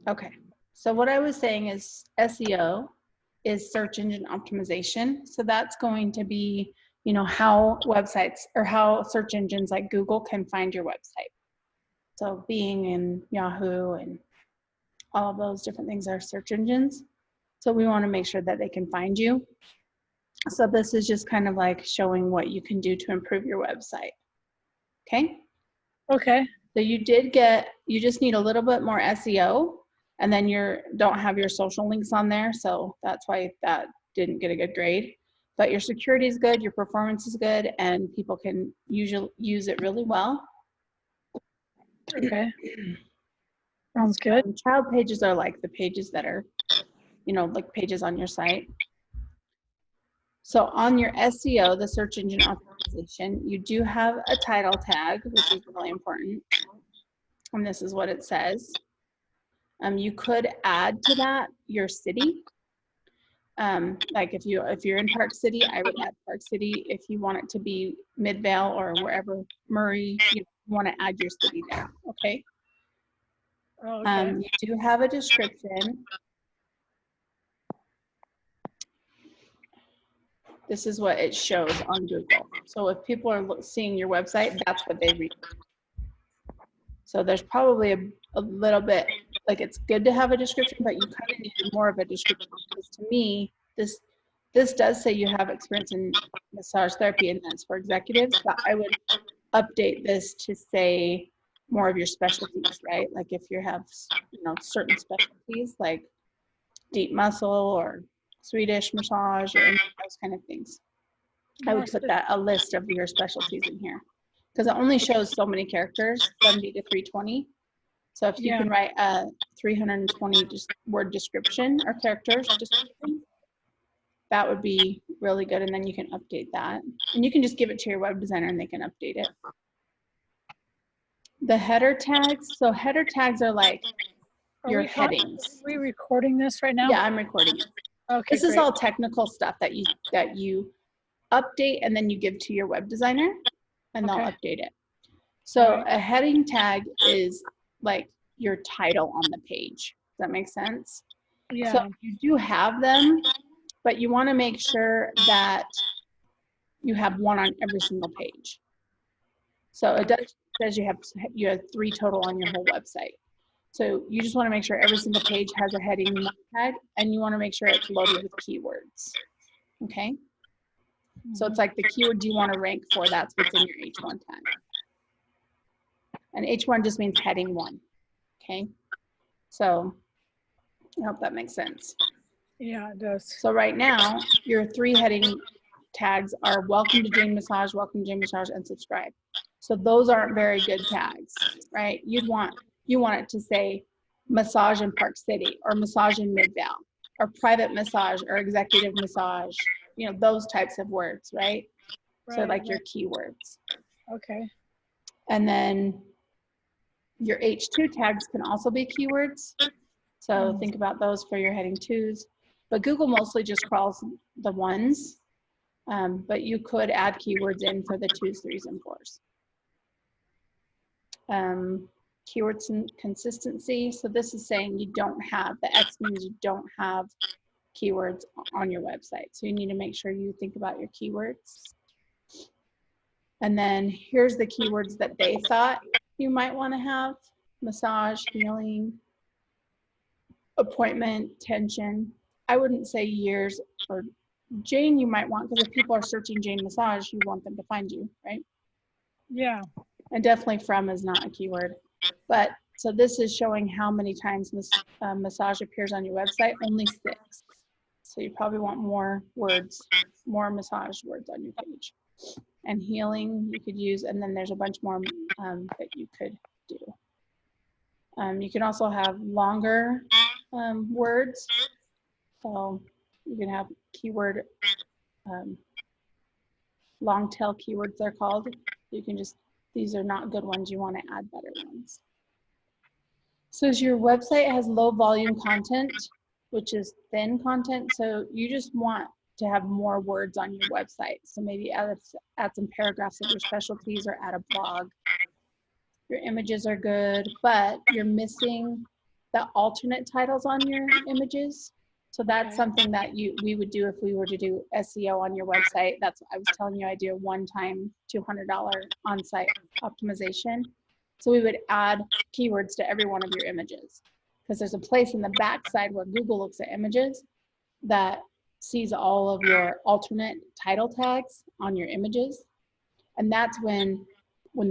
Okay, so what I was saying is SEO is search engine optimization. So that's going to be, you know, how websites or how search engines like Google can find your website. So Bing and Yahoo and all of those different things are search engines. So we want to make sure that they can find you. So this is just kind of like showing what you can do to improve your website. Okay. Okay. So you just need a little bit more SEO, and then you don't have your social links on there. So that's why that didn't get a good grade. But your security is good, your performance is good, and people can usually use it really well. Okay. Sounds good. Child pages are like the pages that are, you know, like pages on your site. So on your SEO, the search engine optimization, you do have a title tag, which is really important. And this is what it says. You could add to that your city. Like if you're in Park City, I would add Park City. If you want it to be Midvale or wherever, Murray, you want to add your city there, okay? Okay. You do have a description. This is what it shows on Google. So if people are seeing your website, that's what they read. So there's probably a little bit, like it's good to have a description, but you kind of need more of a description, because to me, this does say you have experience in massage therapy and that's for executives, but I would update this to say more of your specialties, right? Like if you have, you know, certain specialties like deep muscle or Swedish massage or any of those kind of things. I would put a list of your specialties in here, because it only shows so many characters, 70 to 320. So if you can write a 320 word description or characters description, that would be really good. And then you can update that. And you can just give it to your web designer and they can update it. The header tags. So header tags are like your headings. Are we recording this right now? Yeah, I'm recording it. Okay, this is all technical stuff that you update and then you give to your web designer and they'll update it. So a heading tag is like your title on the page. Does that make sense? Yeah. So you do have them, but you want to make sure that you have one on every single page. So it says you have 3 total on your whole website. So you just want to make sure every single page has a heading tag, and you want to make sure it's loaded with keywords. Okay? So it's like the keyword you want to rank for, that's what's in your H1 tag. And H1 just means heading 1. Okay? So I hope that makes sense. Yeah, it does. So right now, your 3 heading tags are welcome to Jenn Massage, and subscribe. So those aren't very good tags, right? You want it to say massage in Park City or massage in Midvale or private massage or executive massage, you know, those types of words, right? So like your keywords. Okay. And then your H2 tags can also be keywords. So think about those for your heading 2s. But Google mostly just crawls the 1s. But you could add keywords in for the 2s, 3s, and 4s. Keywords and consistency. So this is saying you don't have, the X means you don't have keywords on your website. So you need to make sure you think about your keywords. And then here's the keywords that they thought you might want to have: massage, healing, appointment, tension. I wouldn't say years or Jane you might want, because if people are searching Jenn Massage, you want them to find you, right? Yeah. And definitely from is not a keyword. But so this is showing how many times massage appears on your website, only 6. So you probably want more words, more massage words on your page. And healing you could use, and then there's a bunch more that you could do. You can also have longer words. So you can have keyword, long tail keywords they're called. You can just, these are not good ones, you want to add better ones. So as your website has low volume content, which is thin content, so you just want to have more words on your website. So maybe add some paragraphs of your specialties or add a blog. Your images are good, but you're missing the alternate titles on your images. So that's something that we would do if we were to do SEO on your website. That's what I was telling you. I do a one-time $200 on-site optimization. So we would add keywords to every one of your images, because there's a place in the backside where Google looks at images that sees all of your alternate title tags on your images. And that's when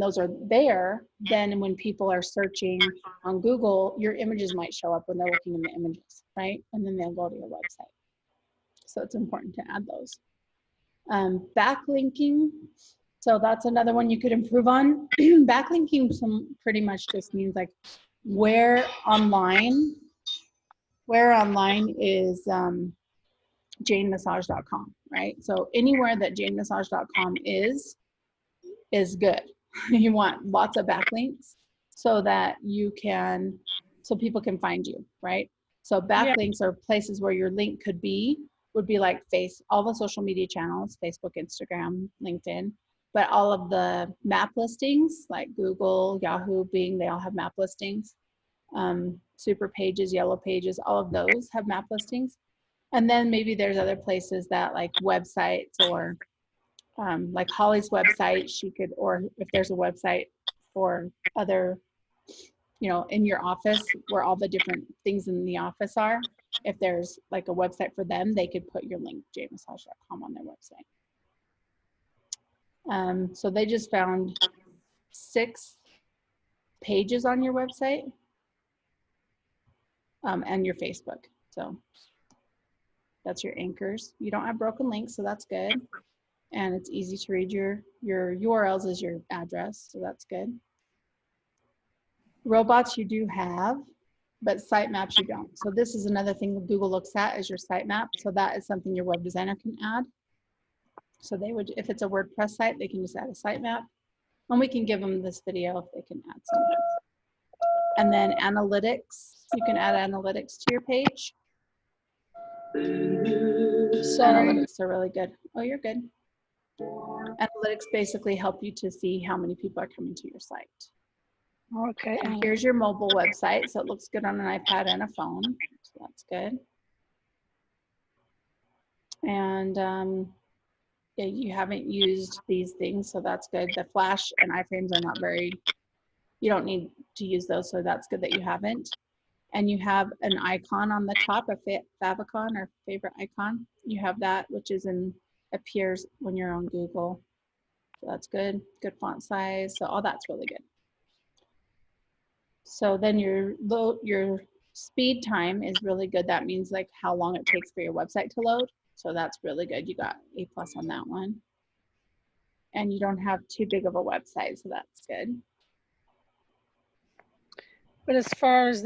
those are there, then when people are searching on Google, your images might show up when they're looking in the images, right? And then they'll go to your website. So it's important to add those. Backlinking. So that's another one you could improve on. Backlinking pretty much just means like where online is janemassage.com, right? So anywhere that janemassage.com is good. You want lots of backlinks so that so people can find you, right? So backlinks are places where your link would be like all the social media channels, Facebook, Instagram, LinkedIn, but all of the map listings like Google, Yahoo, Bing, they all have map listings. Super Pages, Yellow Pages, all of those have map listings. And then maybe there's other places that like websites or like Holly's website, or if there's a website for other, in your office where all the different things in the office are, if there's like a website for them, they could put your link, janemassage.com, on their website. So they just found 6 pages on your website and your Facebook. So that's your anchors. You don't have broken links, so that's good. And it's easy to read your URLs as your address, so that's good. Robots you do have, but sitemaps you don't. So this is another thing that Google looks at is your sitemap. So that is something your web designer can add. So they would, if it's a WordPress site, they can just add a sitemap. And we can give them this video if they can add something. And then analytics, you can add analytics to your page. Analytics are really good. Oh, you're good. Analytics basically help you to see how many people are coming to your site. Okay. And here's your mobile website. So it looks good on an iPad and a phone. So that's good. And you haven't used these things, so that's good. The Flash and iframes are not you don't need to use those, so that's good that you haven't. And you have an icon on the top, a favicon or favorite icon. You have that, which appears when you're on Google. So that's good. Good font size. So all that's really good. So then your speed time is really good. That means like how long it takes for your website to load. So that's really good. You got A+ on that one. And you don't have too big of a website, so that's good. But as far as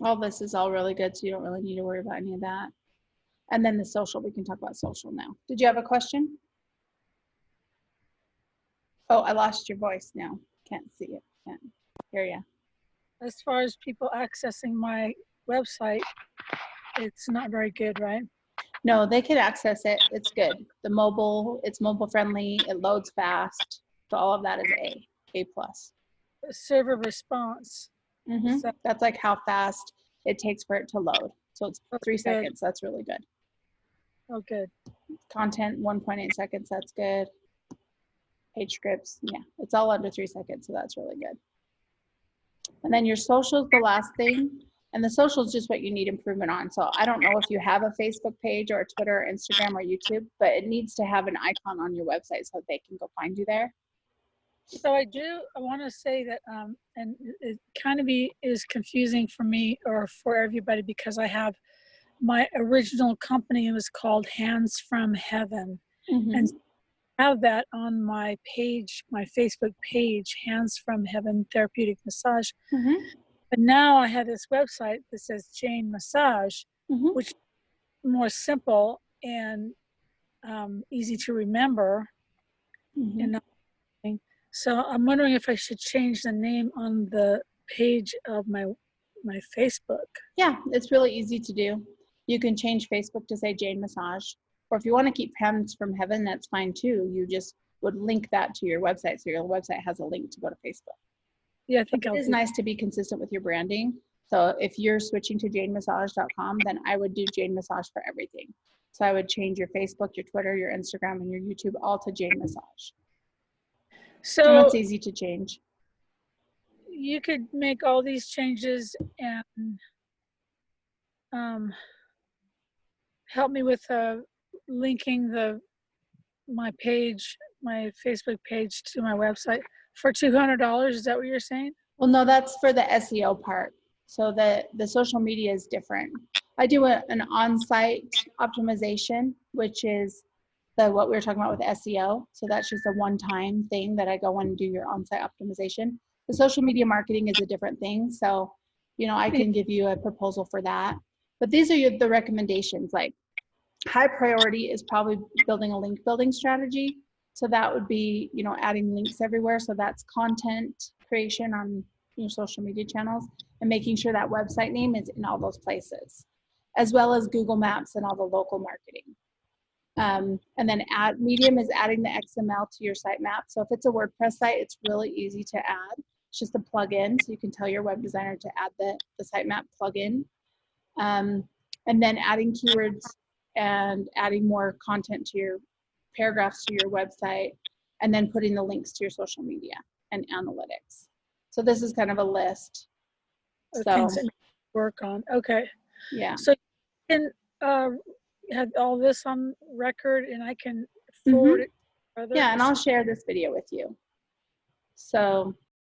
all this is all really good, so you don't really need to worry about any of that. And then the social, we can talk about social now. Did you have a question? Oh, I lost your voice now. Can't see it. Can't hear you. As far as people accessing my website, it's not very good, right? No, they could access it. It's good. It's mobile friendly. It loads fast. So all of that is A+. The server response. Mm-hmm. So, that's like how fast it takes for it to load. So it's 3 seconds. That's really good. Oh, good. Content, 1.8 seconds. That's good. Page scripts. Yeah, it's all under 3 seconds. So that's really good. And then your social is the last thing. And the social is just what you need improvement on. So I don't know if you have a Facebook page or a Twitter or Instagram or YouTube, but it needs to have an icon on your website so they can go find you there. So I want to say that, and it kind of is confusing for me or for everybody, because I have my original company, it was called Hands from Heaven. Mm-hmm. And I have that on my page, my Facebook page, Hands from Heaven Therapeutic Massage. Mm-hmm. But now I have this website that says Jane Massage, mm-hmm. which is more simple and easy to remember. Mm-hmm. And so I'm wondering if I should change the name on the page of my Facebook. Yeah, it's really easy to do. You can change Facebook to say Jane Massage, or if you want to keep Hands from Heaven, that's fine too. You just would link that to your website, so your website has a link to go to Facebook. Yeah, I think It I'll is do. nice to be consistent with your branding. So if you're switching to janemassage.com, then I would do Jane Massage for everything. So I would change your Facebook, your Twitter, your Instagram, and your YouTube all to Jane Massage. And So that's easy to change. you could make all these changes and help me with linking my page, my Facebook page to my website for $200. Is that what you're saying? Well, no, that's for the SEO part. So the social media is different. I do an on-site optimization, which is what we were talking about with SEO. So that's just a one-time thing that I go and do your on-site optimization. The social media marketing is a different thing. So, you know, I can give you a proposal for that. But these are the recommendations. Like high priority is probably building a link building strategy. So that would be, you know, adding links everywhere. So that's content creation on your social media channels and making sure that website name is in all those places, as well as Google Maps and all the local marketing. And then Medium is adding the XML to your sitemap. So if it's a WordPress site, it's really easy to add. It's just a plugin, so you can tell your web designer to add the sitemap plugin. And then adding keywords and adding more content to your paragraphs to your website, and then putting the links to your social media and analytics. So this is kind of a list. The So things that work on. Okay. yeah. So you can have all this on record, and I can forward it to others. Yeah, and I'll share this video with you. So